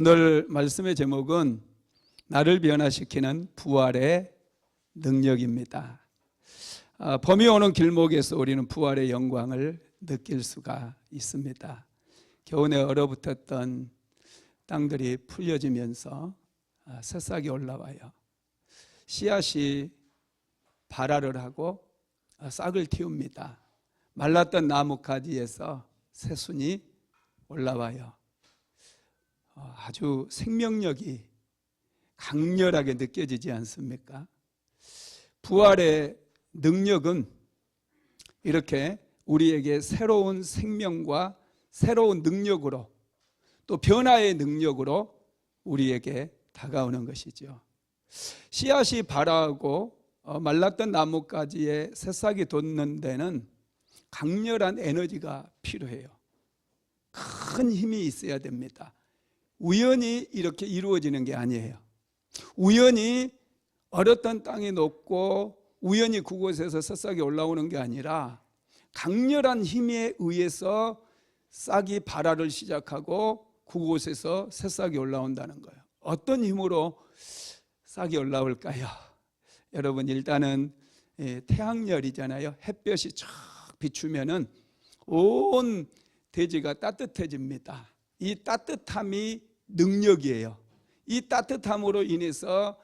오늘 말씀의 제목은 나를 변화시키는 부활의 능력입니다. 범이 오는 길목에서 우리는 부활의 영광을 느낄 수가 있습니다. 겨우내 얼어붙었던 땅들이 풀려지면서 새싹이 올라와요. 씨앗이 발화를 하고 싹을 틔웁니다. 말랐던 나뭇가지에서 새순이 올라와요. 아주 생명력이 강렬하게 느껴지지 않습니까? 부활의 능력은 이렇게 우리에게 새로운 생명과 새로운 능력으로 또 변화의 능력으로 우리에게 다가오는 것이죠. 씨앗이 발화하고 말랐던 나뭇가지에 새싹이 돋는 데는 강렬한 에너지가 필요해요. 큰 힘이 있어야 됩니다. 우연히 이렇게 이루어지는 게 아니에요. 우연히 얼었던 땅이 녹고 우연히 그곳에서 새싹이 올라오는 게 아니라 강렬한 힘에 의해서 싹이 발화를 시작하고 그곳에서 새싹이 올라온다는 거예요. 어떤 힘으로 싹이 올라올까요? 여러분, 일단은 태양열이잖아요. 햇볕이 쫙 비추면은 온 대지가 따뜻해집니다. 이 따뜻함이 능력이에요. 이 따뜻함으로 인해서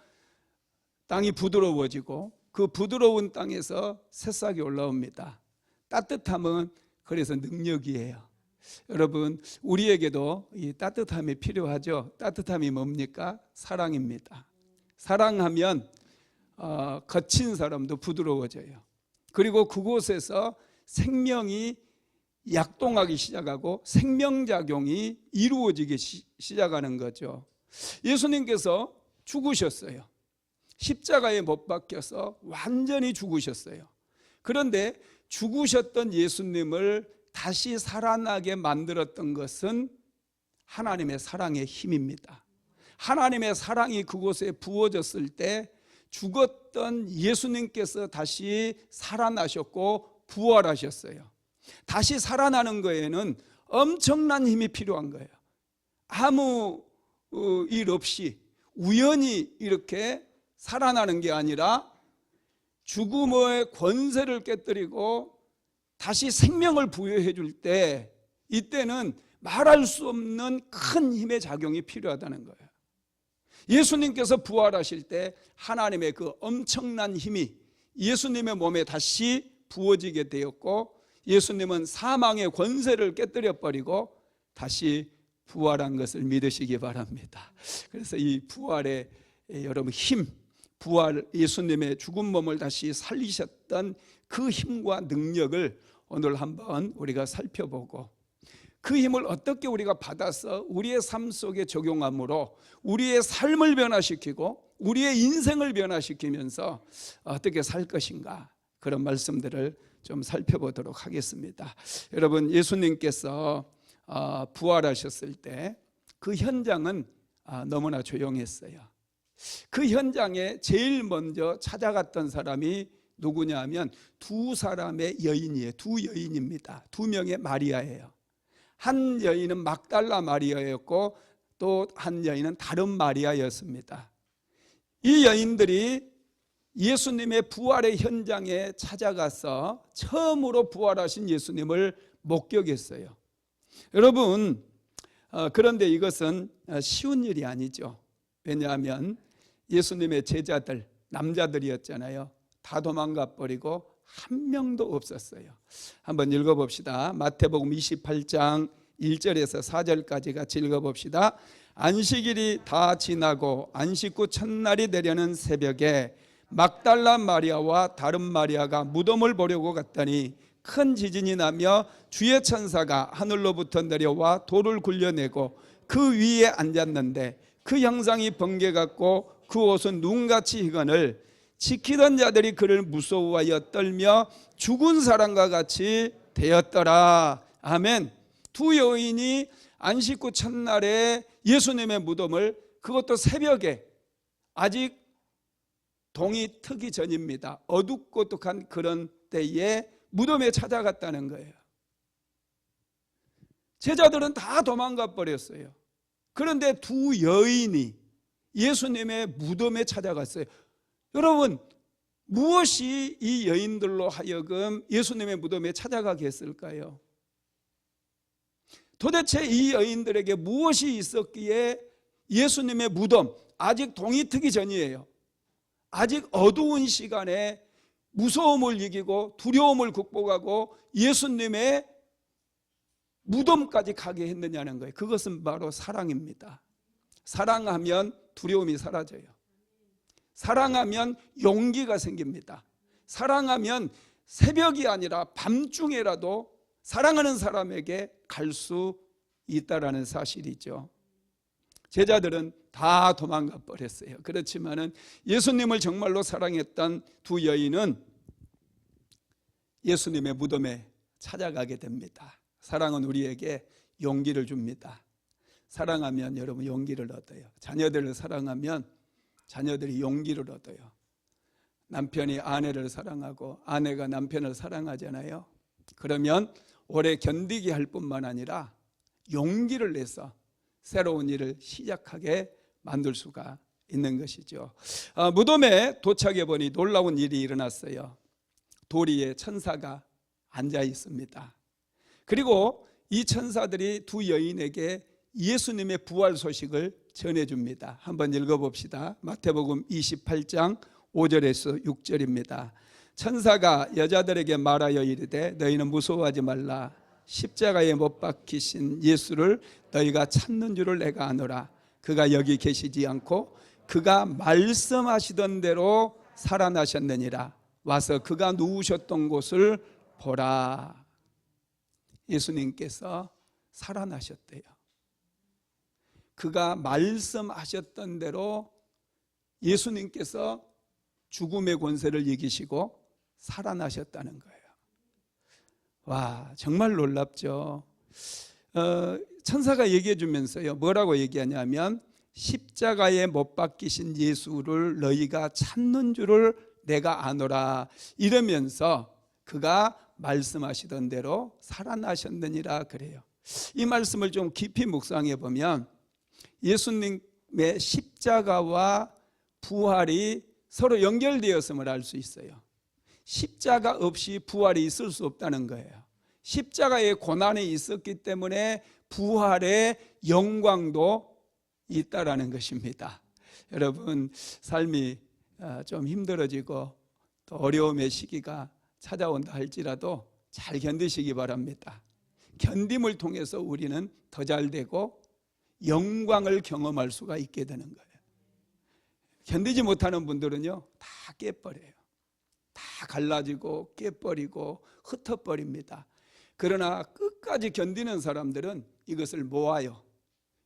땅이 부드러워지고 그 부드러운 땅에서 새싹이 올라옵니다. 따뜻함은 그래서 능력이에요. 여러분, 우리에게도 이 따뜻함이 필요하죠. 따뜻함이 뭡니까? 사랑입니다. 사랑하면 거친 사람도 부드러워져요. 그리고 그곳에서 생명이 약동하기 시작하고 생명작용이 이루어지기 시작하는 거죠. 예수님께서 죽으셨어요. 십자가에 못 박혀서 완전히 죽으셨어요. 그런데 죽으셨던 예수님을 다시 살아나게 만들었던 것은 하나님의 사랑의 힘입니다. 하나님의 사랑이 그곳에 부어졌을 때 죽었던 예수님께서 다시 살아나셨고 부활하셨어요. 다시 살아나는 거에는 엄청난 힘이 필요한 거예요. 아무 일 없이 우연히 이렇게 살아나는 게 아니라 죽음의 권세를 깨뜨리고 다시 생명을 부여해 줄 때, 이때는 말할 수 없는 큰 힘의 작용이 필요하다는 거예요. 예수님께서 부활하실 때 하나님의 그 엄청난 힘이 예수님의 몸에 다시 부어지게 되었고, 예수님은 사망의 권세를 깨뜨려 버리고 다시 부활한 것을 믿으시기 바랍니다. 그래서 이 부활의 여러분 힘, 부활, 예수님의 죽은 몸을 다시 살리셨던 그 힘과 능력을 오늘 한번 우리가 살펴보고, 그 힘을 어떻게 우리가 받아서 우리의 삶 속에 적용함으로 우리의 삶을 변화시키고 우리의 인생을 변화시키면서 어떻게 살 것인가, 그런 말씀들을 좀 살펴보도록 하겠습니다. 여러분, 예수님께서 부활하셨을 때 그 현장은 너무나 조용했어요. 그 현장에 제일 먼저 찾아갔던 사람이 누구냐 하면 두 사람의 여인이에요. 두 여인입니다. 두 명의 마리아예요. 한 여인은 막달라 마리아였고 또 한 여인은 다른 마리아였습니다. 이 여인들이 예수님의 부활의 현장에 찾아가서 처음으로 부활하신 예수님을 목격했어요. 여러분, 그런데 이것은 쉬운 일이 아니죠. 왜냐하면 예수님의 제자들, 남자들이었잖아요. 다 도망가 버리고 한 명도 없었어요. 한번 읽어봅시다. 마태복음 28장 1절에서 4절까지 같이 읽어봅시다. 안식일이 다 지나고 안식 후 첫날이 되려는 새벽에 막달라 마리아와 다른 마리아가 무덤을 보려고 갔더니 큰 지진이 나며 주의 천사가 하늘로부터 내려와 돌을 굴려내고 그 위에 앉았는데 그 형상이 번개 같고 그 옷은 눈같이 희건을 지키던 자들이 그를 무서워하여 떨며 죽은 사람과 같이 되었더라. 아멘. 두 여인이 안식 후 첫날에 예수님의 무덤을, 그것도 새벽에 아직 동이 트기 전입니다. 어둑고둑한 그런 때에 무덤에 찾아갔다는 거예요. 제자들은 다 도망가 버렸어요. 그런데 두 여인이 예수님의 무덤에 찾아갔어요. 여러분, 무엇이 이 여인들로 하여금 예수님의 무덤에 찾아가게 했을까요? 도대체 이 여인들에게 무엇이 있었기에 예수님의 무덤, 아직 동이 트기 전이에요. 아직 어두운 시간에 무서움을 이기고 두려움을 극복하고 예수님의 무덤까지 가게 했느냐는 거예요. 그것은 바로 사랑입니다. 사랑하면 두려움이 사라져요. 사랑하면 용기가 생깁니다. 사랑하면 새벽이 아니라 밤중에라도 사랑하는 사람에게 갈 수 있다라는 사실이죠. 제자들은 다 도망가 버렸어요. 그렇지만은 예수님을 정말로 사랑했던 두 여인은 예수님의 무덤에 찾아가게 됩니다. 사랑은 우리에게 용기를 줍니다. 사랑하면 여러분 용기를 얻어요. 자녀들을 사랑하면 자녀들이 용기를 얻어요. 남편이 아내를 사랑하고 아내가 남편을 사랑하잖아요. 그러면 오래 견디게 할 뿐만 아니라 용기를 내서 새로운 일을 시작하게 만들 수가 있는 것이죠. 무덤에 도착해 보니 놀라운 일이 일어났어요. 도리에 천사가 앉아 있습니다. 그리고 이 천사들이 두 여인에게 예수님의 부활 소식을 전해줍니다. 한번 읽어봅시다. 마태복음 28장 5절에서 6절입니다. 천사가 여자들에게 말하여 이르되 너희는 무서워하지 말라. 십자가에 못 박히신 예수를 너희가 찾는 줄을 내가 아노라. 그가 여기 계시지 않고 그가 말씀하시던 대로 살아나셨느니라. 와서 그가 누우셨던 곳을 보라. 예수님께서 살아나셨대요. 그가 말씀하셨던 대로 예수님께서 죽음의 권세를 이기시고 살아나셨다는 거예요. 와, 정말 놀랍죠. 천사가 얘기해 주면서요, 뭐라고 얘기하냐면 십자가에 못 박히신 예수를 너희가 찾는 줄을 내가 아노라. 이러면서 그가 말씀하시던 대로 살아나셨느니라 그래요. 이 말씀을 좀 깊이 묵상해 보면 예수님의 십자가와 부활이 서로 연결되었음을 알 수 있어요. 십자가 없이 부활이 있을 수 없다는 거예요. 십자가의 고난이 있었기 때문에 부활의 영광도 있다라는 것입니다. 여러분, 삶이 좀 힘들어지고 또 어려움의 시기가 찾아온다 할지라도 잘 견디시기 바랍니다. 견딤을 통해서 우리는 더 잘 되고 영광을 경험할 수가 있게 되는 거예요. 견디지 못하는 분들은요, 다 깨버려요. 다 갈라지고 깨버리고 흩어버립니다. 그러나 끝까지 견디는 사람들은 이것을 모아요.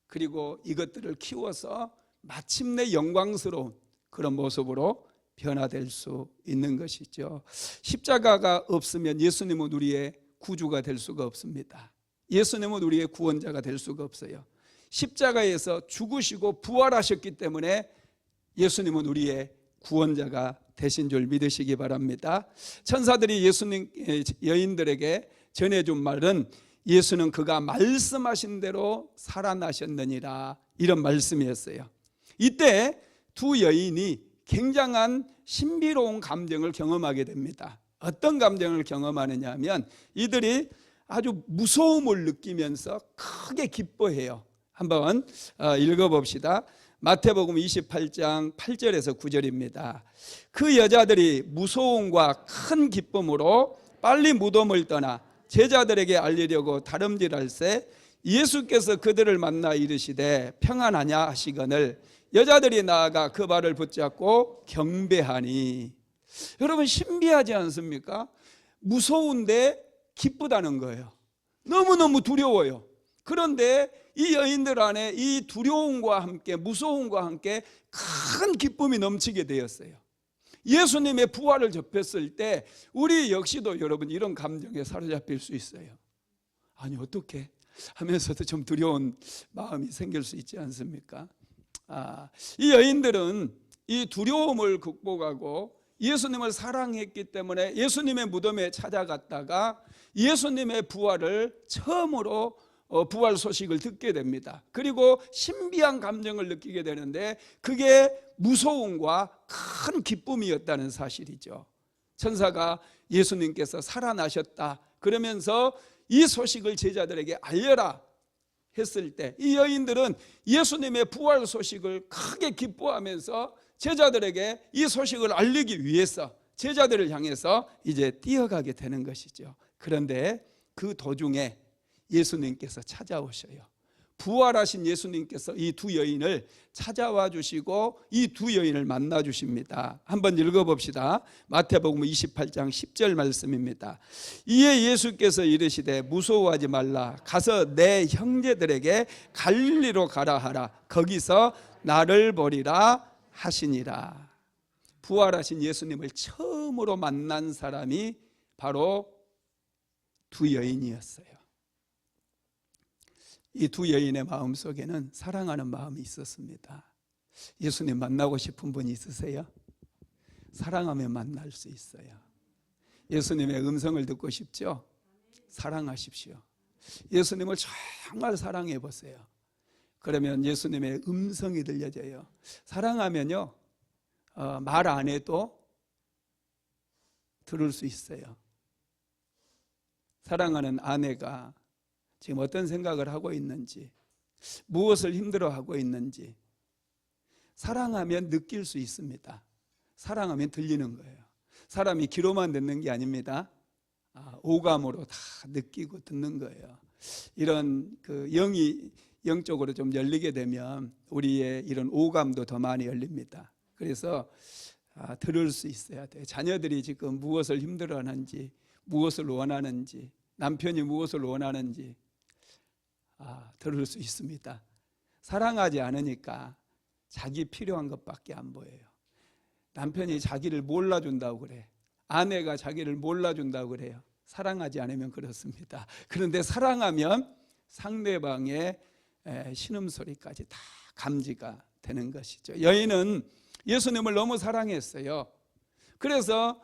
그리고 이것들을 키워서 마침내 영광스러운 그런 모습으로 변화될 수 있는 것이죠. 십자가가 없으면 예수님은 우리의 구주가 될 수가 없습니다. 예수님은 우리의 구원자가 될 수가 없어요. 십자가에서 죽으시고 부활하셨기 때문에 예수님은 우리의 구원자가 되신 줄 믿으시기 바랍니다. 천사들이 예수님 여인들에게 전해준 말은 예수는 그가 말씀하신 대로 살아나셨느니라, 이런 말씀이었어요. 이때 두 여인이 굉장한 신비로운 감정을 경험하게 됩니다. 어떤 감정을 경험하느냐 하면 이들이 아주 무서움을 느끼면서 크게 기뻐해요. 한번 읽어봅시다. 마태복음 28장 8절에서 9절입니다. 그 여자들이 무서움과 큰 기쁨으로 빨리 무덤을 떠나 제자들에게 알리려고 다름질할새 예수께서 그들을 만나 이르시되 평안하냐 하시거늘 여자들이 나아가 그 발을 붙잡고 경배하니. 여러분, 신비하지 않습니까? 무서운데 기쁘다는 거예요. 너무너무 두려워요. 그런데 이 여인들 안에 이 두려움과 함께 무서움과 함께 큰 기쁨이 넘치게 되었어요. 예수님의 부활을 접했을 때 우리 역시도 여러분 이런 감정에 사로잡힐 수 있어요. 아니 어떻게 하면서도 좀 두려운 마음이 생길 수 있지 않습니까? 이 여인들은 이 두려움을 극복하고 예수님을 사랑했기 때문에 예수님의 무덤에 찾아갔다가 예수님의 부활을 처음으로 부활 소식을 듣게 됩니다. 그리고 신비한 감정을 느끼게 되는데 그게 무서움과 큰 기쁨이었다는 사실이죠. 천사가 예수님께서 살아나셨다 그러면서 이 소식을 제자들에게 알려라 했을 때 이 여인들은 예수님의 부활 소식을 크게 기뻐하면서 제자들에게 이 소식을 알리기 위해서 제자들을 향해서 이제 뛰어가게 되는 것이죠. 그런데 그 도중에 예수님께서 찾아오셔요. 부활하신 예수님께서 이 두 여인을 찾아와 주시고 이 두 여인을 만나 주십니다. 한번 읽어봅시다. 마태복음 28장 10절 말씀입니다. 이에 예수께서 이르시되 무서워하지 말라. 가서 내 형제들에게 갈릴리로 가라 하라. 거기서 나를 보리라 하시니라. 부활하신 예수님을 처음으로 만난 사람이 바로 두 여인이었어요. 이 두 여인의 마음속에는 사랑하는 마음이 있었습니다. 예수님 만나고 싶은 분이 있으세요? 사랑하면 만날 수 있어요. 예수님의 음성을 듣고 싶죠? 사랑하십시오. 예수님을 정말 사랑해 보세요. 그러면 예수님의 음성이 들려져요. 사랑하면요 말 안 해도 들을 수 있어요. 사랑하는 아내가 지금 어떤 생각을 하고 있는지, 무엇을 힘들어하고 있는지 사랑하면 느낄 수 있습니다. 사랑하면 들리는 거예요. 사람이 귀로만 듣는 게 아닙니다. 오감으로 다 느끼고 듣는 거예요. 이런 그 영적으로 좀 열리게 되면 우리의 이런 오감도 더 많이 열립니다. 그래서 들을 수 있어야 돼요. 자녀들이 지금 무엇을 힘들어하는지, 무엇을 원하는지, 남편이 무엇을 원하는지 들을 수 있습니다. 사랑하지 않으니까 자기 필요한 것밖에 안 보여요. 남편이 자기를 몰라준다고 그래. 아내가 자기를 몰라준다고 그래요. 사랑하지 않으면 그렇습니다. 그런데 사랑하면 상대방의 신음소리까지 다 감지가 되는 것이죠. 여인은 예수님을 너무 사랑했어요. 그래서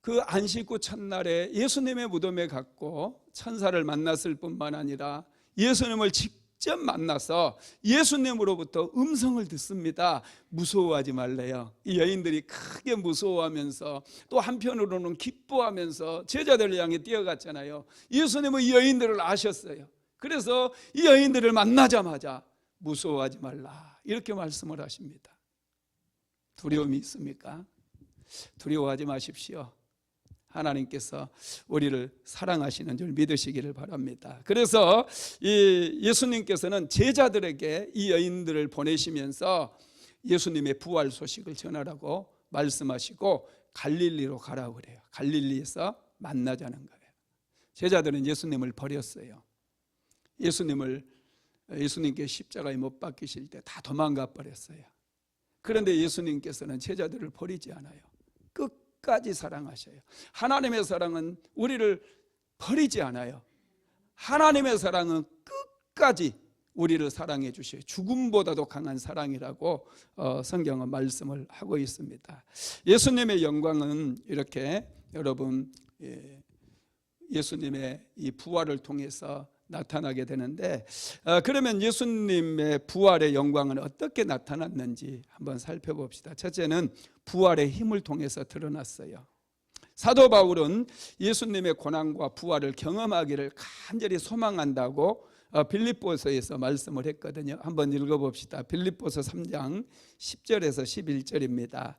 그 안식구 첫날에 예수님의 무덤에 갔고 천사를 만났을 뿐만 아니라 예수님을 직접 만나서 예수님으로부터 음성을 듣습니다. 무서워하지 말래요. 이 여인들이 크게 무서워하면서 또 한편으로는 기뻐하면서 제자들을 향해 뛰어갔잖아요. 예수님은 이 여인들을 아셨어요. 그래서 이 여인들을 만나자마자 무서워하지 말라 이렇게 말씀을 하십니다. 두려움이 있습니까? 두려워하지 마십시오. 하나님께서 우리를 사랑하시는 줄 믿으시기를 바랍니다. 그래서 이 예수님께서는 제자들에게 이 여인들을 보내시면서 예수님의 부활 소식을 전하라고 말씀하시고 갈릴리로 가라고 그래요. 갈릴리에서 만나자는 거예요. 제자들은 예수님을 버렸어요. 예수님께 십자가에 못 박히실 때 다 도망가 버렸어요. 그런데 예수님께서는 제자들을 버리지 않아요. 끝까지 사랑하셔요. 하나님의 사랑은 우리를 버리지 않아요. 하나님의 사랑은 끝까지 우리를 사랑해 주셔요. 죽음보다도 강한 사랑이라고 성경은 말씀을 하고 있습니다. 예수님의 영광은 이렇게 여러분 예수님의 이 부활을 통해서 나타나게 되는데 그러면 예수님의 부활의 영광은 어떻게 나타났는지 한번 살펴봅시다. 첫째는 부활의 힘을 통해서 드러났어요. 사도 바울은 예수님의 고난과 부활을 경험하기를 간절히 소망한다고 빌립보서에서 말씀을 했거든요. 한번 읽어봅시다. 빌립보서 3장 10절에서 11절입니다.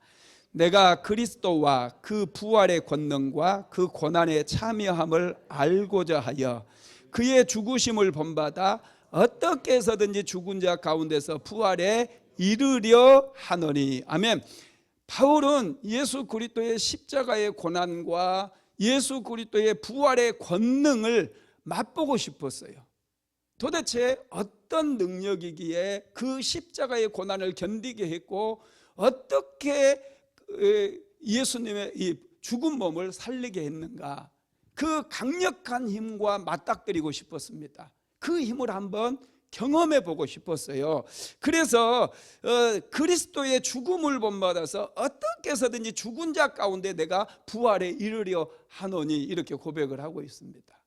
내가 그리스도와 그 부활의 권능과 그 고난의 참여함을 알고자 하여 그의 죽으심을 본받아 어떻게 해서든지 죽은 자 가운데서 부활에 이르려 하노니. 아멘. 바울은 예수 그리스도의 십자가의 고난과 예수 그리스도의 부활의 권능을 맛보고 싶었어요. 도대체 어떤 능력이기에 그 십자가의 고난을 견디게 했고 어떻게 예수님의 이 죽은 몸을 살리게 했는가. 그 강력한 힘과 맞닥뜨리고 싶었습니다. 그 힘을 한번 경험해 보고 싶었어요. 그래서 그리스도의 죽음을 본받아서 어떻게 해서든지 죽은 자 가운데 내가 부활에 이르려 하노니 이렇게 고백을 하고 있습니다.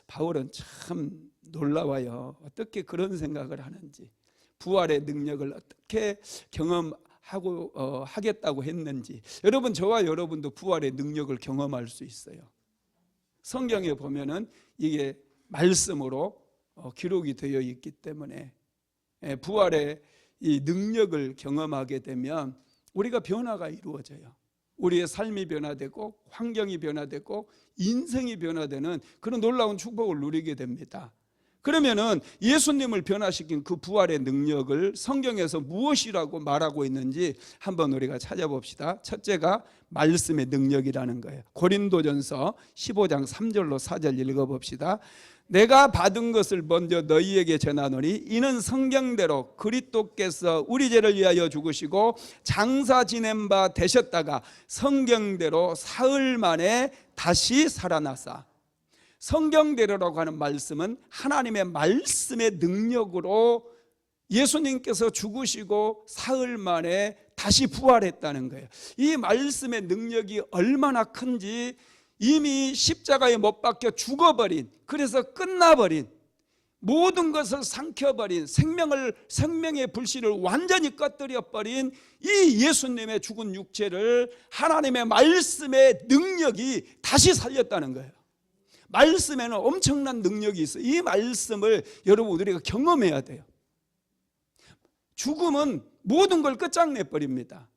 바울은 참 놀라워요. 어떻게 그런 생각을 하는지, 부활의 능력을 어떻게 경험하고 하겠다고 했는지. 여러분, 저와 여러분도 부활의 능력을 경험할 수 있어요. 성경에 보면은 이게 말씀으로 기록이 되어 있기 때문에 부활의 이 능력을 경험하게 되면 우리가 변화가 이루어져요. 우리의 삶이 변화되고 환경이 변화되고 인생이 변화되는 그런 놀라운 축복을 누리게 됩니다. 그러면은 예수님을 변화시킨 그 부활의 능력을 성경에서 무엇이라고 말하고 있는지 한번 우리가 찾아봅시다. 첫째가 말씀의 능력이라는 거예요. 고린도전서 15장 3절로 4절 읽어봅시다. 내가 받은 것을 먼저 너희에게 전하노니 이는 성경대로 그리스도께서 우리 죄를 위하여 죽으시고 장사 지낸 바 되셨다가 성경대로 사흘 만에 다시 살아나사. 성경대로라고 하는 말씀은 하나님의 말씀의 능력으로 예수님께서 죽으시고 사흘 만에 다시 부활했다는 거예요. 이 말씀의 능력이 얼마나 큰지 이미 십자가에 못 박혀 죽어버린, 그래서 끝나버린, 모든 것을 삼켜버린, 생명의 불씨를 완전히 꺼뜨려버린 이 예수님의 죽은 육체를 하나님의 말씀의 능력이 다시 살렸다는 거예요. 말씀에는 엄청난 능력이 있어요. 이 말씀을 여러분 우리가 경험해야 돼요. 죽음은 모든 걸 끝장내버립니다.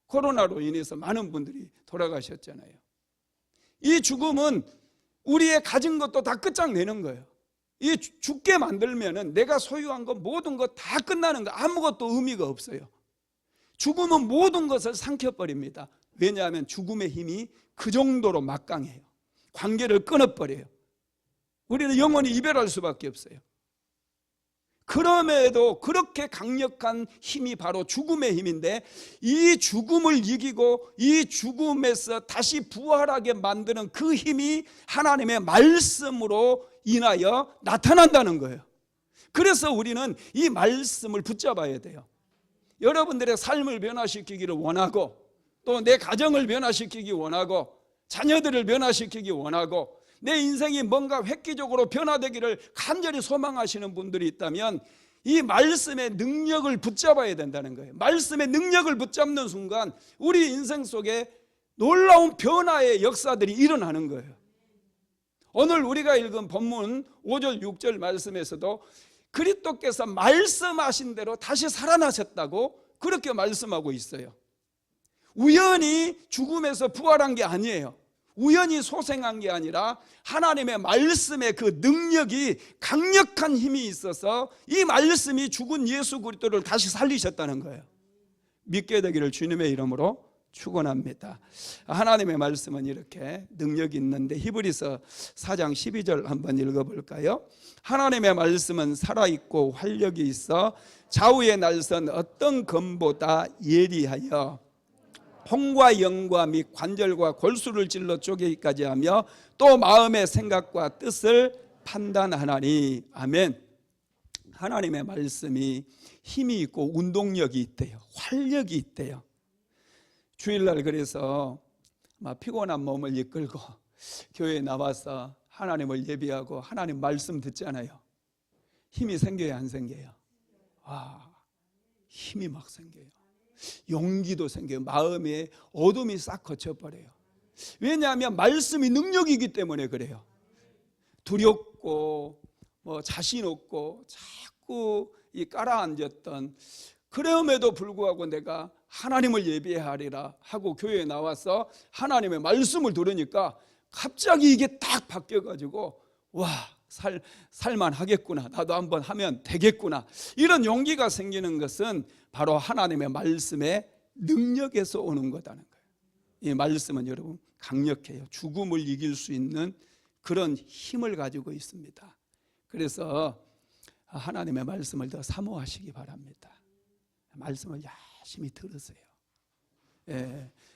코로나로 인해서 많은 분들이 돌아가셨잖아요. 이 죽음은 우리의 가진 것도 다 끝장내는 거예요. 이 죽게 만들면은 내가 소유한 것 모든 것 다 끝나는 거, 아무것도 의미가 없어요. 죽음은 모든 것을 삼켜버립니다. 왜냐하면 죽음의 힘이 그 정도로 막강해요. 관계를 끊어버려요. 우리는 영원히 이별할 수밖에 없어요. 그럼에도 그렇게 강력한 힘이 바로 죽음의 힘인데, 이 죽음을 이기고 이 죽음에서 다시 부활하게 만드는 그 힘이 하나님의 말씀으로 인하여 나타난다는 거예요. 그래서 우리는 이 말씀을 붙잡아야 돼요. 여러분들의 삶을 변화시키기를 원하고, 또 내 가정을 변화시키기 원하고, 자녀들을 변화시키기 원하고, 내 인생이 뭔가 획기적으로 변화되기를 간절히 소망하시는 분들이 있다면 이 말씀의 능력을 붙잡아야 된다는 거예요. 말씀의 능력을 붙잡는 순간 우리 인생 속에 놀라운 변화의 역사들이 일어나는 거예요. 오늘 우리가 읽은 본문 5절 6절 말씀에서도 그리스도께서 말씀하신 대로 다시 살아나셨다고 그렇게 말씀하고 있어요. 우연히 죽음에서 부활한 게 아니에요. 우연히 소생한 게 아니라 하나님의 말씀의 그 능력이, 강력한 힘이 있어서 이 말씀이 죽은 예수 그리스도를 다시 살리셨다는 거예요. 믿게 되기를 주님의 이름으로 축원합니다. 하나님의 말씀은 이렇게 능력이 있는데, 히브리서 4장 12절 한번 읽어볼까요? 하나님의 말씀은 살아있고 활력이 있어 좌우의 날선 어떤 검보다 예리하여 혼과 영과 및 관절과 골수를 찔러 쪼개기까지 하며 또 마음의 생각과 뜻을 판단하나니. 아멘. 하나님의 말씀이 힘이 있고 운동력이 있대요. 활력이 있대요. 주일날 그래서 막 피곤한 몸을 이끌고 교회에 나와서 하나님을 예배하고 하나님 말씀 듣잖아요. 힘이 생겨요, 안 생겨요? 와, 힘이 막 생겨요. 용기도 생겨요. 마음에 어둠이 싹 거쳐버려요. 왜냐하면 말씀이 능력이기 때문에 그래요. 두렵고 자신 없고 자꾸 이 깔아앉았던, 그럼에도 불구하고 내가 하나님을 예배하리라 하고 교회에 나와서 하나님의 말씀을 들으니까 갑자기 이게 딱 바뀌어가지고, 와, 살만하겠구나, 나도 한번 하면 되겠구나, 이런 용기가 생기는 것은 바로 하나님의 말씀의 능력에서 오는 거다는 거예요. 이 말씀은 여러분 강력해요. 죽음을 이길 수 있는 그런 힘을 가지고 있습니다. 그래서 하나님의 말씀을 더 사모하시기 바랍니다. 말씀을 열심히 들으세요.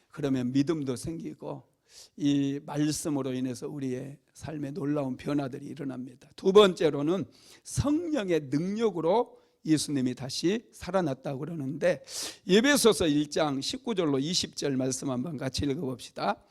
그러면 믿음도 생기고 이 말씀으로 인해서 우리의 삶에 놀라운 변화들이 일어납니다. 두 번째로는 성령의 능력으로 예수님이 다시 살아났다고 그러는데, 에베소서 1장 19절로 20절 말씀 한번 같이 읽어봅시다.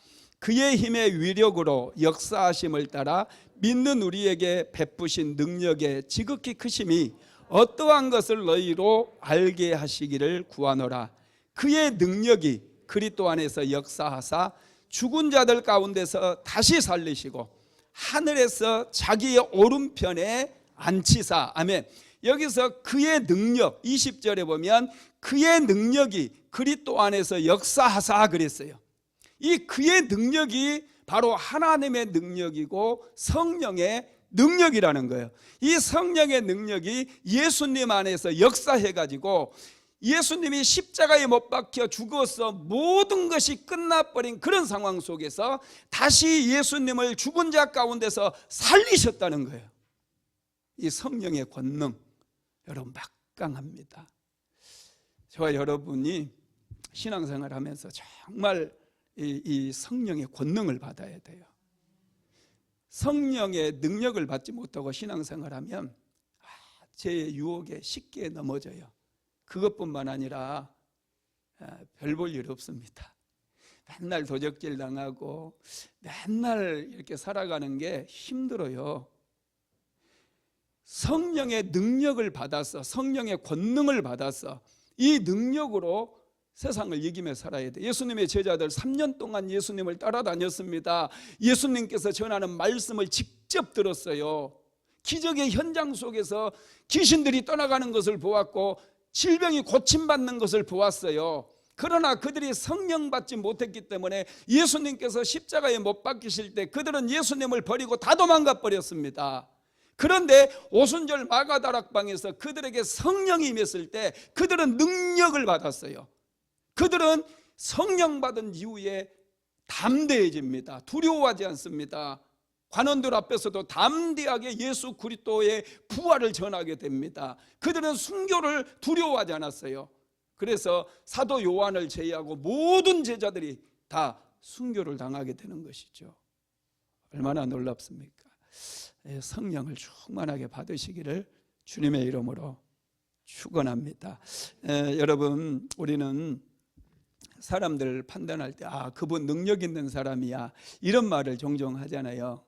그의 힘의 위력으로 역사하심을 따라 믿는 우리에게 베푸신 능력의 지극히 크심이 어떠한 것을 너희로 알게 하시기를 구하노라. 그의 능력이 그리스도 안에서 역사하사 죽은 자들 가운데서 다시 살리시고 하늘에서 자기의 오른편에 앉히사. 아멘. 여기서 그의 능력, 20절에 보면 그의 능력이 그리스도 안에서 역사하사 그랬어요. 이 그의 능력이 바로 하나님의 능력이고 성령의 능력이라는 거예요. 이 성령의 능력이 예수님 안에서 역사해가지고 예수님이 십자가에 못 박혀 죽어서 모든 것이 끝나버린 그런 상황 속에서 다시 예수님을 죽은 자 가운데서 살리셨다는 거예요. 이 성령의 권능, 여러분 막강합니다. 저와 여러분이 신앙생활 하면서 정말 이 성령의 권능을 받아야 돼요. 성령의 능력을 받지 못하고 신앙생활하면 제 유혹에 쉽게 넘어져요. 그것뿐만 아니라 별 볼 일 없습니다. 맨날 도적질 당하고 맨날 이렇게 살아가는 게 힘들어요. 성령의 능력을 받아서, 성령의 권능을 받아서 이 능력으로 세상을 이기며 살아야 돼. 예수님의 제자들 3년 동안 예수님을 따라다녔습니다. 예수님께서 전하는 말씀을 직접 들었어요. 기적의 현장 속에서 귀신들이 떠나가는 것을 보았고 질병이 고침받는 것을 보았어요. 그러나 그들이 성령 받지 못했기 때문에 예수님께서 십자가에 못 박히실 때 그들은 예수님을 버리고 다 도망가 버렸습니다. 그런데 오순절 마가다락방에서 그들에게 성령이 임했을 때 그들은 능력을 받았어요. 그들은 성령 받은 이후에 담대해집니다. 두려워하지 않습니다. 관원들 앞에서도 담대하게 예수 그리스도의 부활을 전하게 됩니다. 그들은 순교를 두려워하지 않았어요. 그래서 사도 요한을 제외하고 모든 제자들이 다 순교를 당하게 되는 것이죠. 얼마나 놀랍습니까? 성령을 충만하게 받으시기를 주님의 이름으로 축원합니다. 여러분, 우리는 사람들 판단할 때 그분 능력 있는 사람이야 이런 말을 종종 하잖아요.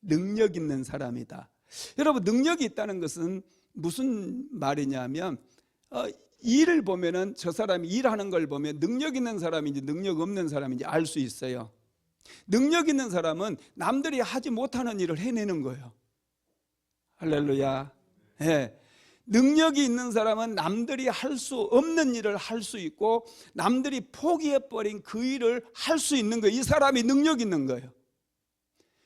능력 있는 사람이다. 여러분, 능력이 있다는 것은 무슨 말이냐면 일을 보면은 저 사람이 일하는 걸 보면 능력 있는 사람인지 능력 없는 사람인지 알 수 있어요. 능력 있는 사람은 남들이 하지 못하는 일을 해내는 거예요. 할렐루야. 네. 능력이 있는 사람은 남들이 할 수 없는 일을 할 수 있고 남들이 포기해버린 그 일을 할 수 있는 거예요. 이 사람이 능력 있는 거예요.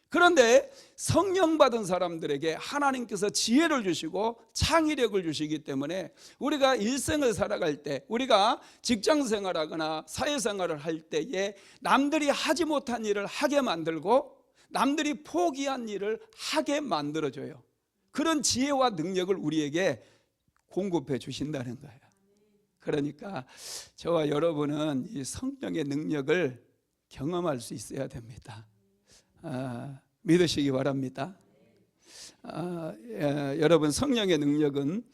그런데 성령 받은 사람들에게 하나님께서 지혜를 주시고 창의력을 주시기 때문에 우리가 일생을 살아갈 때, 우리가 직장생활하거나 사회생활을 할 때에 남들이 하지 못한 일을 하게 만들고 남들이 포기한 일을 하게 만들어줘요. 그런 지혜와 능력을 우리에게 공급해 주신다는 거예요. 그러니까 저와 여러분은 이 성령의 능력을 경험할 수 있어야 됩니다. 믿으시기 바랍니다. 여러분, 성령의 능력은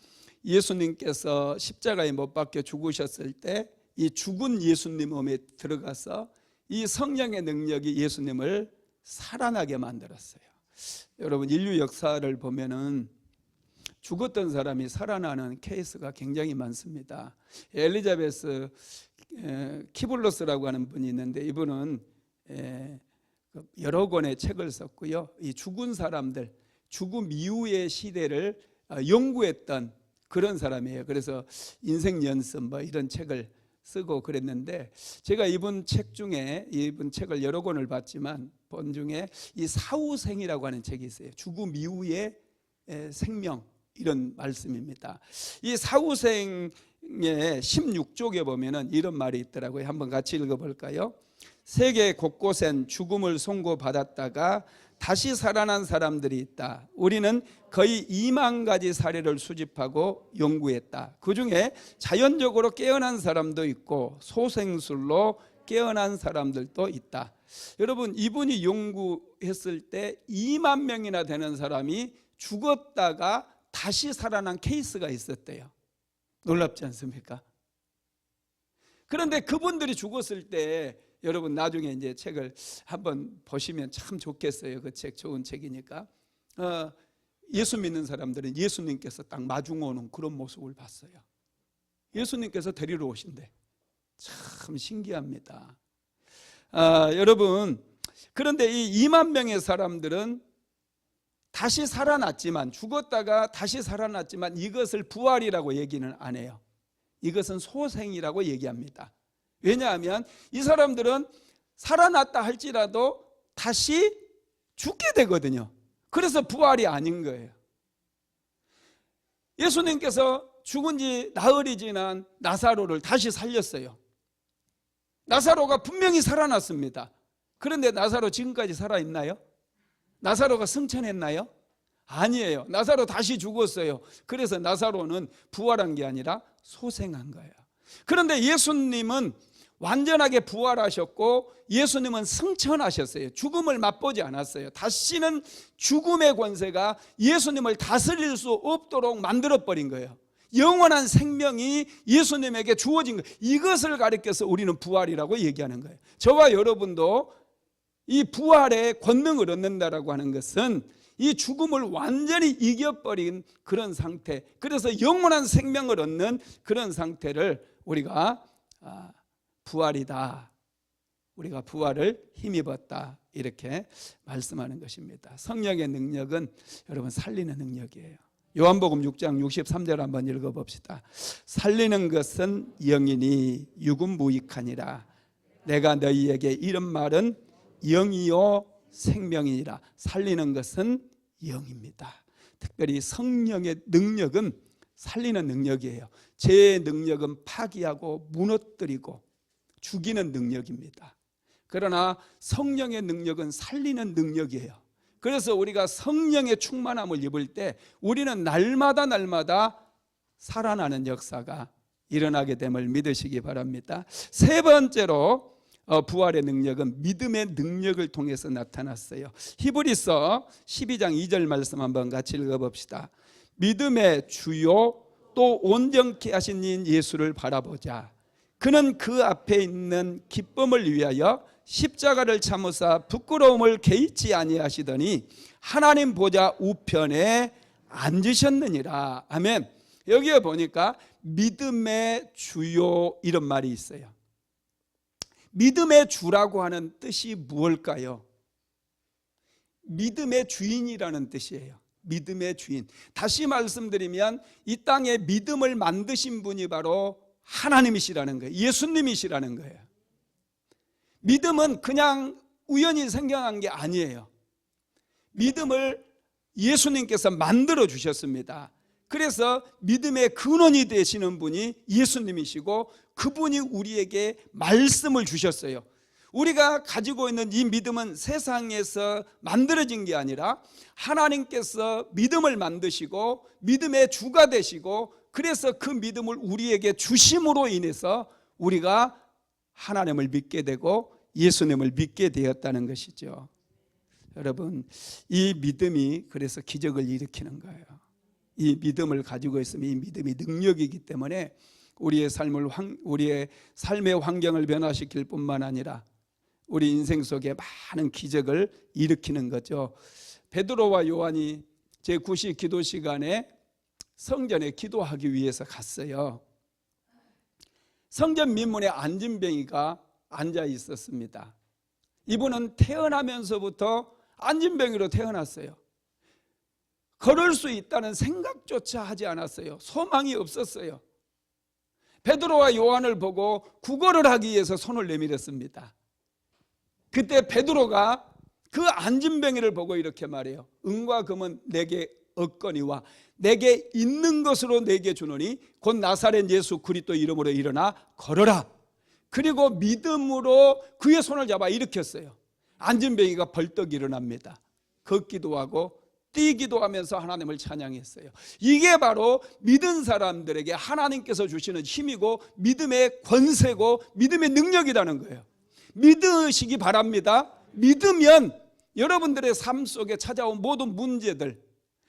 예수님께서 십자가에 못 박혀 죽으셨을 때 이 죽은 예수님 몸에 들어가서 이 성령의 능력이 예수님을 살아나게 만들었어요. 여러분, 인류 역사를 보면은 죽었던 사람이 살아나는 케이스가 굉장히 많습니다. 엘리자베스 키블로스라고 하는 분이 있는데 이분은 여러 권의 책을 썼고요. 이 죽은 사람들, 죽음 이후의 시대를 연구했던 그런 사람이에요. 그래서 인생 연습 이런 책을 쓰고 그랬는데 제가 이분 책 중에, 이분 책을 여러 권을 봤지만 본 중에 이 사후생이라고 하는 책이 있어요. 죽음 이후의 생명, 이런 말씀입니다. 이 사후생의 16쪽에 보면은 이런 말이 있더라고요. 한번 같이 읽어볼까요? 세계 곳곳엔 죽음을 선고받았다가 다시 살아난 사람들이 있다. 우리는 거의 2만 가지 사례를 수집하고 연구했다. 그 중에 자연적으로 깨어난 사람도 있고 소생술로 깨어난 사람들도 있다. 여러분, 이분이 연구했을 때 2만 명이나 되는 사람이 죽었다가 다시 살아난 케이스가 있었대요. 놀랍지 않습니까? 그런데 그분들이 죽었을 때 여러분 나중에 이제 책을 한번 보시면 참 좋겠어요. 그 책 좋은 책이니까. 예수 믿는 사람들은 예수님께서 딱 마중 오는 그런 모습을 봤어요. 예수님께서 데리러 오신대. 참 신기합니다. 여러분, 그런데 이 2만 명의 사람들은 다시 살아났지만, 죽었다가 다시 살아났지만 이것을 부활이라고 얘기는 안 해요. 이것은 소생이라고 얘기합니다. 왜냐하면 이 사람들은 살아났다 할지라도 다시 죽게 되거든요. 그래서 부활이 아닌 거예요. 예수님께서 죽은 지 나흘이 지난 나사로를 다시 살렸어요. 나사로가 분명히 살아났습니다. 그런데 나사로 지금까지 살아있나요? 나사로가 승천했나요? 아니에요. 나사로 다시 죽었어요. 그래서 나사로는 부활한 게 아니라 소생한 거예요. 그런데 예수님은 완전하게 부활하셨고 예수님은 승천하셨어요. 죽음을 맛보지 않았어요. 다시는 죽음의 권세가 예수님을 다스릴 수 없도록 만들어버린 거예요. 영원한 생명이 예수님에게 주어진 거예요. 이것을 가리켜서 우리는 부활이라고 얘기하는 거예요. 저와 여러분도 이 부활의 권능을 얻는다라고 하는 것은 이 죽음을 완전히 이겨버린 그런 상태, 그래서 영원한 생명을 얻는 그런 상태를 우리가 부활이다, 우리가 부활을 힘입었다, 이렇게 말씀하는 것입니다. 성령의 능력은 여러분 살리는 능력이에요. 요한복음 6장 63절 한번 읽어봅시다. 살리는 것은 영이니 육은 무익하니라. 내가 너희에게 이런 말은 영이요 생명이니라. 살리는 것은 영입니다. 특별히 성령의 능력은 살리는 능력이에요. 죄의 능력은 파기하고 무너뜨리고 죽이는 능력입니다. 그러나 성령의 능력은 살리는 능력이에요. 그래서 우리가 성령의 충만함을 입을 때 우리는 날마다 살아나는 역사가 일어나게 됨을 믿으시기 바랍니다. 세 번째로 부활의 능력은 믿음의 능력을 통해서 나타났어요. 히브리서 12장 2절 말씀 한번 같이 읽어봅시다. 믿음의 주요 또 온전케 하신 이인 예수를 바라보자. 그는 그 앞에 있는 기쁨을 위하여 십자가를 참으사 부끄러움을 개의치 아니하시더니 하나님 보좌 우편에 앉으셨느니라. 아멘. 여기에 보니까 믿음의 주요 이런 말이 있어요. 믿음의 주라고 하는 뜻이 무엇일까요? 믿음의 주인이라는 뜻이에요. 믿음의 주인. 다시 말씀드리면 이 땅에 믿음을 만드신 분이 바로 하나님이시라는 거예요. 예수님이시라는 거예요. 믿음은 그냥 우연히 생겨난 게 아니에요. 믿음을 예수님께서 만들어 주셨습니다. 그래서 믿음의 근원이 되시는 분이 예수님이시고 그분이 우리에게 말씀을 주셨어요. 우리가 가지고 있는 이 믿음은 세상에서 만들어진 게 아니라 하나님께서 믿음을 만드시고 믿음의 주가 되시고 그래서 그 믿음을 우리에게 주심으로 인해서 우리가 하나님을 믿게 되고 예수님을 믿게 되었다는 것이죠. 여러분, 이 믿음이 그래서 기적을 일으키는 거예요. 이 믿음을 가지고 있으면 이 믿음이 능력이기 때문에 우리의 삶의 환경을 변화시킬 뿐만 아니라 우리 인생 속에 많은 기적을 일으키는 거죠. 베드로와 요한이 제9시 기도 시간에 성전에 기도하기 위해서 갔어요. 성전 민문에 안진뱅이가 앉아 있었습니다. 이분은 태어나면서부터 안진뱅이로 태어났어요. 걸을 수 있다는 생각조차 하지 않았어요. 소망이 없었어요. 베드로와 요한을 보고 구걸을 하기 위해서 손을 내밀었습니다. 그때 베드로가 그 안진뱅이를 보고 이렇게 말해요. 은과 금은 내게 없거니와 내게 있는 것으로 내게 주노니 곧 나사렛 예수 그리스도 이름으로 일어나 걸어라. 그리고 믿음으로 그의 손을 잡아 일으켰어요. 안진뱅이가 벌떡 일어납니다. 걷기도 하고 뛰기도 하면서 하나님을 찬양했어요. 이게 바로 믿은 사람들에게 하나님께서 주시는 힘이고 믿음의 권세고 믿음의 능력이라는 거예요. 믿으시기 바랍니다. 믿으면 여러분들의 삶 속에 찾아온 모든 문제들,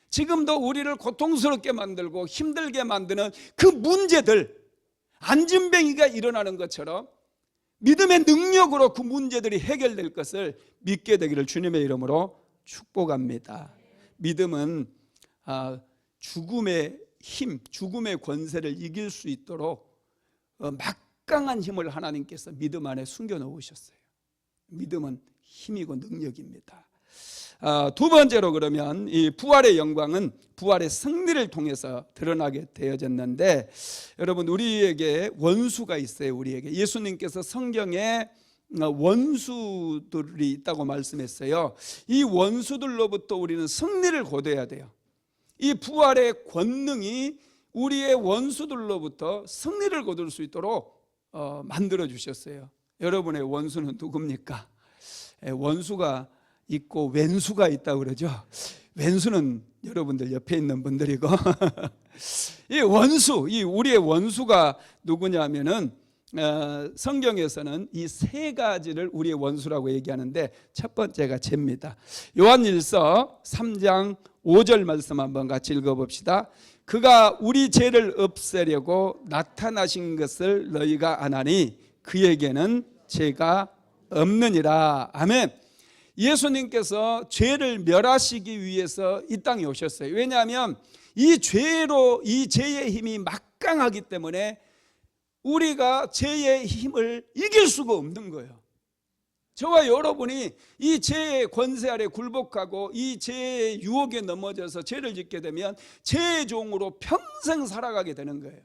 지금도 우리를 고통스럽게 만들고 힘들게 만드는 그 문제들, 안진뱅이가 일어나는 것처럼 믿음의 능력으로 그 문제들이 해결될 것을 믿게 되기를 주님의 이름으로 축복합니다. 믿음은 죽음의 힘, 죽음의 권세를 이길 수 있도록 막강한 힘을 하나님께서 믿음 안에 숨겨 놓으셨어요. 믿음은 힘이고 능력입니다. 두 번째로 그러면 이 부활의 영광은 부활의 승리를 통해서 드러나게 되어졌는데, 여러분 우리에게 원수가 있어요. 우리에게 예수님께서 성경에 원수들이 있다고 말씀했어요. 이 원수들로부터 우리는 승리를 거둬야 돼요. 이 부활의 권능이 우리의 원수들로부터 승리를 거둘 수 있도록 만들어 주셨어요. 여러분의 원수는 누굽니까? 원수가 있고 왼수가 있다고 그러죠. 왼수는 여러분들 옆에 있는 분들이고 이 원수, 이 우리의 원수가 누구냐면은 성경에서는 이 세 가지를 우리의 원수라고 얘기하는데, 첫 번째가 죄입니다. 요한일서 3장 5절 말씀 한번 같이 읽어봅시다. 그가 우리 죄를 없애려고 나타나신 것을 너희가 아나니 그에게는 죄가 없느니라. 아멘. 예수님께서 죄를 멸하시기 위해서 이 땅에 오셨어요. 왜냐하면 이 죄의 힘이 막강하기 때문에 우리가 죄의 힘을 이길 수가 없는 거예요. 저와 여러분이 이 죄의 권세 아래 굴복하고 이 죄의 유혹에 넘어져서 죄를 짓게 되면 죄의 종으로 평생 살아가게 되는 거예요.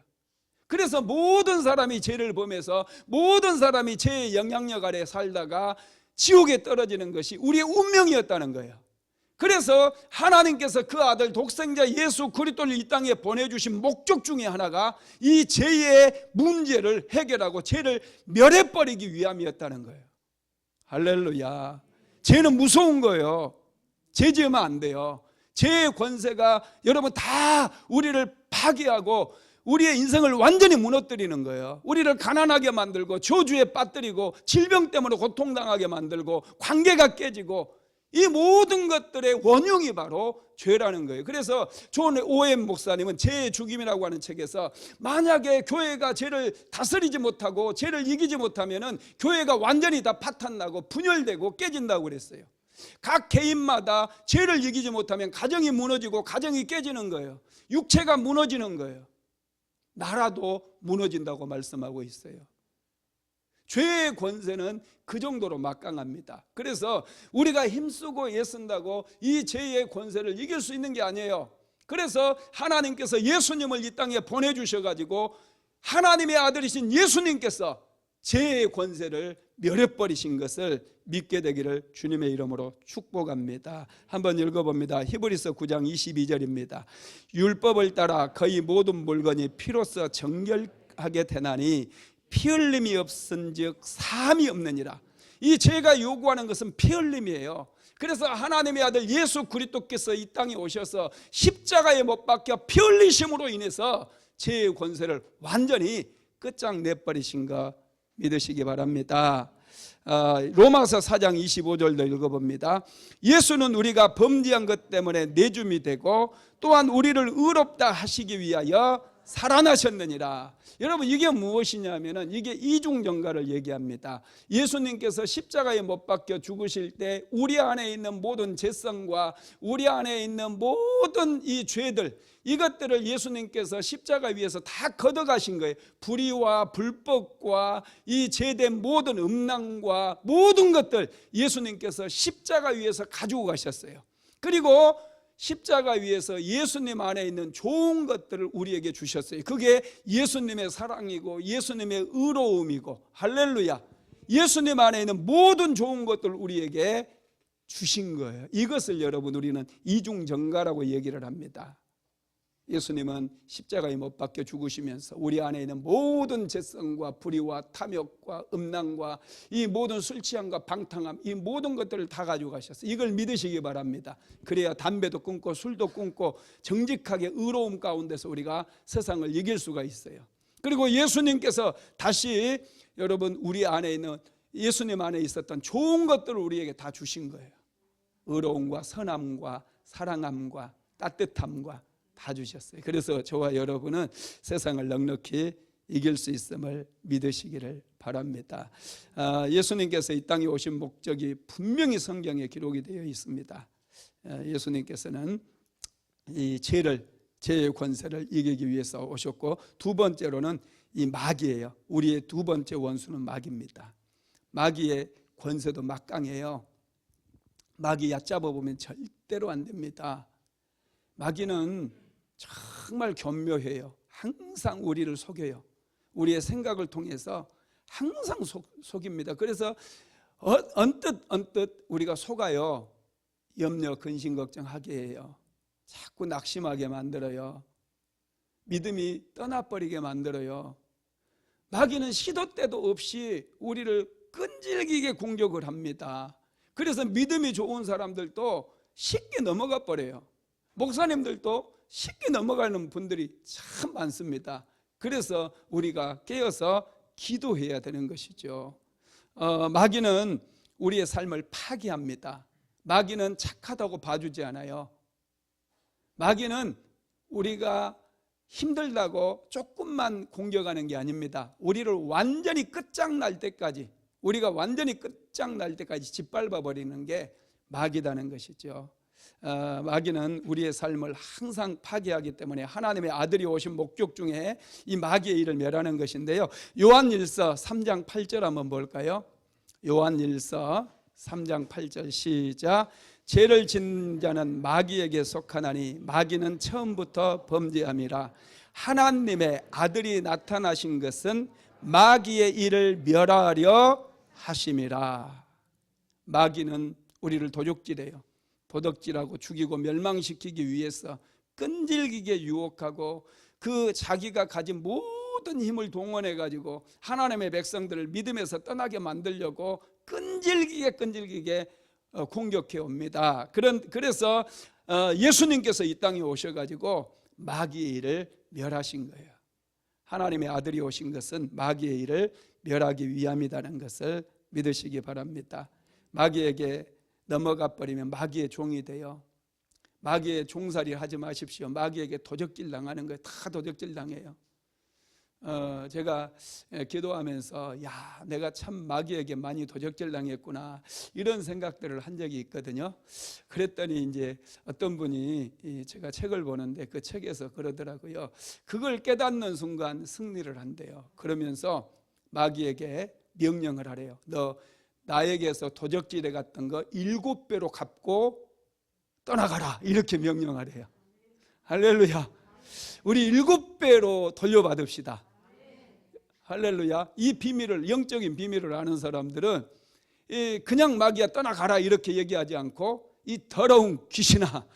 그래서 모든 사람이 죄를 범해서 모든 사람이 죄의 영향력 아래 살다가 지옥에 떨어지는 것이 우리의 운명이었다는 거예요. 그래서 하나님께서 그 아들 독생자 예수 그리스도를 이 땅에 보내주신 목적 중에 하나가 이 죄의 문제를 해결하고 죄를 멸해버리기 위함이었다는 거예요. 할렐루야. 죄는 무서운 거예요. 죄 지으면 안 돼요. 죄의 권세가 여러분 다 우리를 파괴하고 우리의 인생을 완전히 무너뜨리는 거예요. 우리를 가난하게 만들고 저주에 빠뜨리고 질병 때문에 고통당하게 만들고 관계가 깨지고, 이 모든 것들의 원흉이 바로 죄라는 거예요. 그래서 존 오웬 목사님은 죄의 죽임이라고 하는 책에서 만약에 교회가 죄를 다스리지 못하고 죄를 이기지 못하면은 교회가 완전히 다 파탄나고 분열되고 깨진다고 그랬어요. 각 개인마다 죄를 이기지 못하면 가정이 무너지고 가정이 깨지는 거예요. 육체가 무너지는 거예요. 나라도 무너진다고 말씀하고 있어요. 죄의 권세는 그 정도로 막강합니다. 그래서 우리가 힘쓰고 애쓴다고 이 죄의 권세를 이길 수 있는 게 아니에요. 그래서 하나님께서 예수님을 이 땅에 보내주셔가지고 하나님의 아들이신 예수님께서 죄의 권세를 멸해버리신 것을 믿게 되기를 주님의 이름으로 축복합니다. 한번 읽어봅니다. 히브리서 9장 22절입니다. 율법을 따라 거의 모든 물건이 피로써 정결하게 되나니 피 흘림이 없은즉 사함이 없느니라. 이 죄가 요구하는 것은 피 흘림이에요. 그래서 하나님의 아들 예수 그리스도께서 이 땅에 오셔서 십자가에 못 박혀 피 흘리심으로 인해서 죄의 권세를 완전히 끝장내버리신 거 믿으시기 바랍니다. 로마서 4장 25절도 읽어봅니다. 예수는 우리가 범죄한 것 때문에 내줌이 되고 또한 우리를 의롭다 하시기 위하여 살아나셨느니라. 여러분 이게 무엇이냐면은 이게 이중전가를 얘기합니다. 예수님께서 십자가에 못 박혀 죽으실 때 우리 안에 있는 모든 죄성과 우리 안에 있는 모든 이 죄들, 이것들을 예수님께서 십자가 위에서 다 걷어가신 거예요. 불의와 불법과 이 죄된 모든 음란과 모든 것들 예수님께서 십자가 위에서 가지고 가셨어요. 그리고 십자가 위에서 예수님 안에 있는 좋은 것들을 우리에게 주셨어요. 그게 예수님의 사랑이고 예수님의 의로움이고, 할렐루야, 예수님 안에 있는 모든 좋은 것들을 우리에게 주신 거예요. 이것을 여러분 우리는 이중전가라고 얘기를 합니다. 예수님은 십자가에 못 박혀 죽으시면서 우리 안에 있는 모든 죄성과 불의와 탐욕과 음란과 이 모든 술 취함과 방탕함, 이 모든 것들을 다 가지고 가셨어요. 이걸 믿으시기 바랍니다. 그래야 담배도 끊고 술도 끊고 정직하게 의로움 가운데서 우리가 세상을 이길 수가 있어요. 그리고 예수님께서 다시 여러분 우리 안에 있는 예수님 안에 있었던 좋은 것들을 우리에게 다 주신 거예요. 의로움과 선함과 사랑함과 따뜻함과 다 주셨어요. 그래서 저와 여러분은 세상을 넉넉히 이길 수 있음을 믿으시기를 바랍니다. 바랍니다. 예수님께서 이 땅에 오신 목적이 분명히 성경에 기록이 되어 있습니다. 예수님께서는 이 죄의 권세를 이기기 위해서 오셨고, 두 번째로는 이 마귀예요. 우리의 두 번째 원수는 마귀입니다. 마귀의 권세도 막강해요. 마귀 얕잡아 보면 절대로 안 됩니다. 마귀는 정말 겸묘해요. 항상 우리를 속여요. 우리의 생각을 통해서 항상 속입니다. 그래서 언뜻 우리가 속아요. 염려, 근심, 걱정하게 해요. 자꾸 낙심하게 만들어요. 믿음이 떠나버리게 만들어요. 마귀는 시도 때도 없이 우리를 끈질기게 공격을 합니다. 그래서 믿음이 좋은 사람들도 쉽게 넘어가 버려요. 목사님들도 쉽게 넘어가는 분들이 참 많습니다. 그래서 우리가 깨어서 기도해야 되는 것이죠. 마귀는 우리의 삶을 파괴합니다. 마귀는 착하다고 봐주지 않아요. 마귀는 우리가 힘들다고 조금만 공격하는 게 아닙니다. 우리를 완전히 끝장날 때까지, 우리가 완전히 끝장날 때까지 짓밟아 버리는 게 마귀다는 것이죠. 마귀는 우리의 삶을 항상 파괴하기 때문에 하나님의 아들이 오신 목적 중에 이 마귀의 일을 멸하는 것인데요. 요한일서 3장 8절 한번 볼까요? 요한일서 3장 8절 시작. 죄를 짓는 자는 마귀에게 속하나니 마귀는 처음부터 범죄함이라. 하나님의 아들이 나타나신 것은 마귀의 일을 멸하려 하심이라. 마귀는 우리를 도적질해요. 도덕질하고 죽이고 멸망시키기 위해서 끈질기게 유혹하고 그 자기가 가진 모든 힘을 동원해 가지고 하나님의 백성들을 믿음에서 떠나게 만들려고 끈질기게 공격해 옵니다. 그래서 예수님께서 이 땅에 오셔가지고 마귀의 일을 멸하신 거예요. 하나님의 아들이 오신 것은 마귀의 일을 멸하기 위함이라는 것을 믿으시기 바랍니다. 마귀에게 넘어가 버리면 마귀의 종이 돼요. 마귀의 종살이 하지 마십시오. 마귀에게 도적질 당하는 거예요. 다 도적질 당해요. 제가 기도하면서 내가 참 마귀에게 많이 도적질 당했구나, 이런 생각들을 한 적이 있거든요. 그랬더니 이제 어떤 분이 제가 책을 보는데 그 책에서 그러더라고요. 그걸 깨닫는 순간 승리를 한대요. 그러면서 마귀에게 명령을 하래요. 너 나에게서 도적질해 갔던 거 7배로 갚고 떠나가라, 이렇게 명령하래요. 할렐루야. 우리 7배로 돌려받읍시다. 할렐루야. 이 비밀을, 영적인 비밀을 아는 사람들은 그냥 마귀야 떠나가라 이렇게 얘기하지 않고, 이 더러운 귀신아,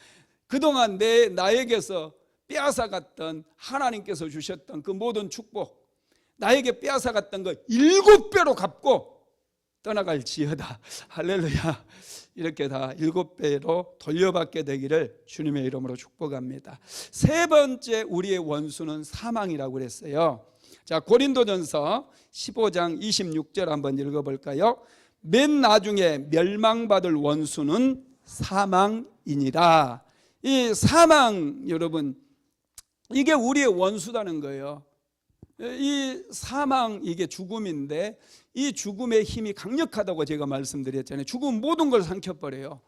그동안 나에게서 빼앗아갔던, 하나님께서 주셨던 그 모든 축복, 나에게 빼앗아갔던 거 7배로 갚고 떠나갈지어다. 할렐루야. 이렇게 다 7배로 돌려받게 되기를 주님의 이름으로 축복합니다. 세 번째 우리의 원수는 사망이라고 그랬어요. 자, 고린도전서 15장 26절 한번 읽어볼까요? 맨 나중에 멸망받을 원수는 사망이니라. 이 사망, 여러분, 이게 우리의 원수라는 거예요. 이 사망, 이게 죽음인데 이 죽음의 힘이 강력하다고 제가 말씀드렸잖아요. 죽음은 모든 걸 삼켜버려요.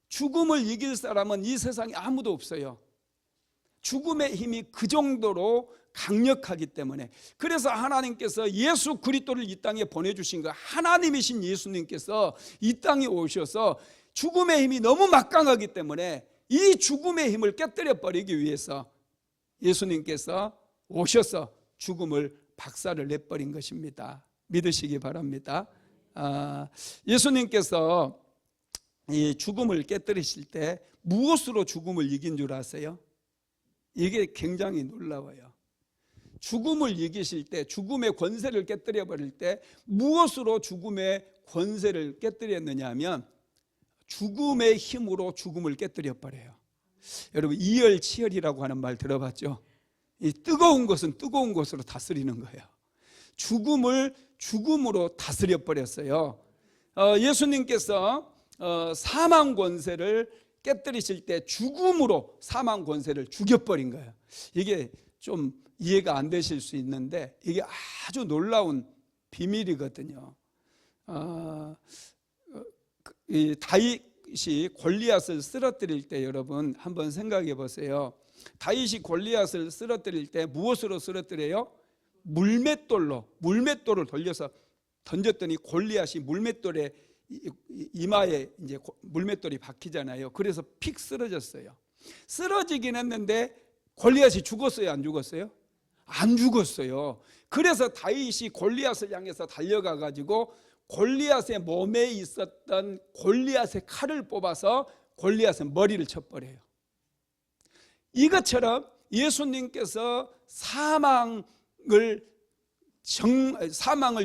죽음을 이길 사람은 이 세상에 아무도 없어요. 죽음의 힘이 그 정도로 강력하기 때문에, 그래서 하나님께서 예수 그리스도를 이 땅에 보내주신 거예요. 하나님이신 예수님께서 이 땅에 오셔서 죽음의 힘이 너무 막강하기 때문에 이 죽음의 힘을 깨뜨려 버리기 위해서 예수님께서 오셔서 죽음을 박살을 내버린 것입니다. 믿으시기 바랍니다. 예수님께서 이 죽음을 깨뜨리실 때 무엇으로 죽음을 이긴 줄 아세요? 이게 굉장히 놀라워요. 죽음을 이기실 때, 죽음의 권세를 깨뜨려 버릴 때 무엇으로 죽음의 권세를 깨뜨렸느냐 하면 죽음의 힘으로 죽음을 깨뜨려 버려요. 여러분, 이열치열이라고 하는 말 들어봤죠? 이 뜨거운 것은 뜨거운 것으로 다스리는 거예요. 죽음을 죽음으로 다스려 버렸어요. 예수님께서 사망 권세를 깨뜨리실 때 죽음으로 사망 권세를 죽여버린 거예요. 이게 좀 이해가 안 되실 수 있는데 이게 아주 놀라운 비밀이거든요. 이 다윗이 골리앗을 쓰러뜨릴 때 여러분 한번 생각해 보세요. 다윗이 골리앗을 쓰러뜨릴 때 무엇으로 쓰러뜨려요? 물맷돌을 돌려서 던졌더니 골리앗이 물맷돌에 이마에 이제 물맷돌이 박히잖아요. 그래서 픽 쓰러졌어요. 쓰러지긴 했는데 골리앗이 죽었어요, 안 죽었어요? 안 죽었어요. 그래서 다윗이 골리앗을 향해서 달려가 가지고 골리앗의 몸에 있었던 골리앗의 칼을 뽑아서 골리앗의 머리를 쳐버려요. 이것처럼 예수님께서 사망을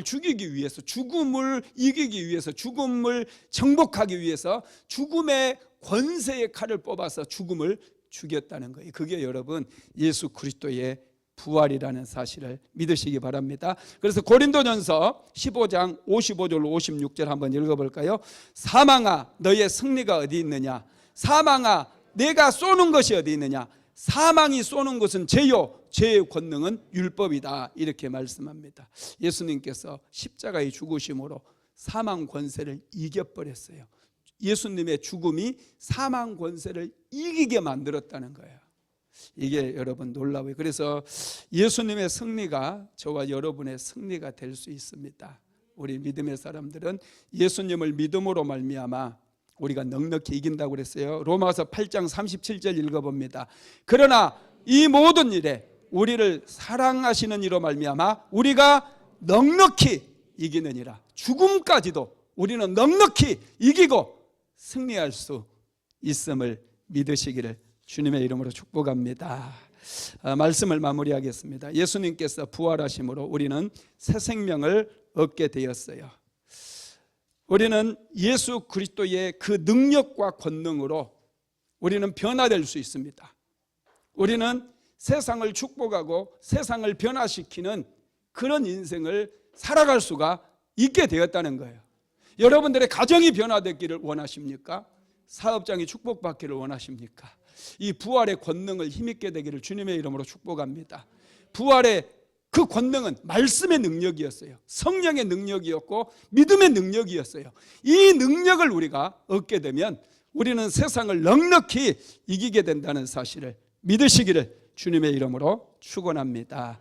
죽이기 위해서, 죽음을 이기기 위해서, 죽음을 정복하기 위해서 죽음의 권세의 칼을 뽑아서 죽음을 죽였다는 거예요. 그게 여러분 예수 그리스도의 부활이라는 사실을 믿으시기 바랍니다. 그래서 고린도전서 15장 55절로 56절 한번 읽어볼까요? 사망아 너의 승리가 어디 있느냐? 사망아 내가 쏘는 것이 어디 있느냐? 사망이 쏘는 것은 죄요, 죄의 권능은 율법이다. 이렇게 말씀합니다. 예수님께서 십자가의 죽으심으로 사망 권세를 이겨버렸어요. 예수님의 죽음이 사망 권세를 이기게 만들었다는 거예요. 이게 여러분 놀라워요. 그래서 예수님의 승리가 저와 여러분의 승리가 될 수 있습니다. 우리 믿음의 사람들은 예수님을 믿음으로 말미암아 우리가 넉넉히 이긴다고 그랬어요. 로마서 8장 37절 읽어봅니다. 그러나 이 모든 일에 우리를 사랑하시는 이로 말미암아 우리가 넉넉히 이기느니라. 죽음까지도 우리는 넉넉히 이기고 승리할 수 있음을 믿으시기를 주님의 이름으로 축복합니다. 말씀을 마무리하겠습니다. 예수님께서 부활하심으로 우리는 새 생명을 얻게 되었어요. 우리는 예수 그리스도의 그 능력과 권능으로 우리는 변화될 수 있습니다. 우리는 세상을 축복하고 세상을 변화시키는 그런 인생을 살아갈 수가 있게 되었다는 거예요. 여러분들의 가정이 변화되기를 원하십니까? 사업장이 축복받기를 원하십니까? 이 부활의 권능을 힘있게 되기를 주님의 이름으로 축복합니다. 부활의 그 권능은 말씀의 능력이었어요. 성령의 능력이었고 믿음의 능력이었어요. 이 능력을 우리가 얻게 되면 우리는 세상을 넉넉히 이기게 된다는 사실을 믿으시기를 주님의 이름으로 축원합니다.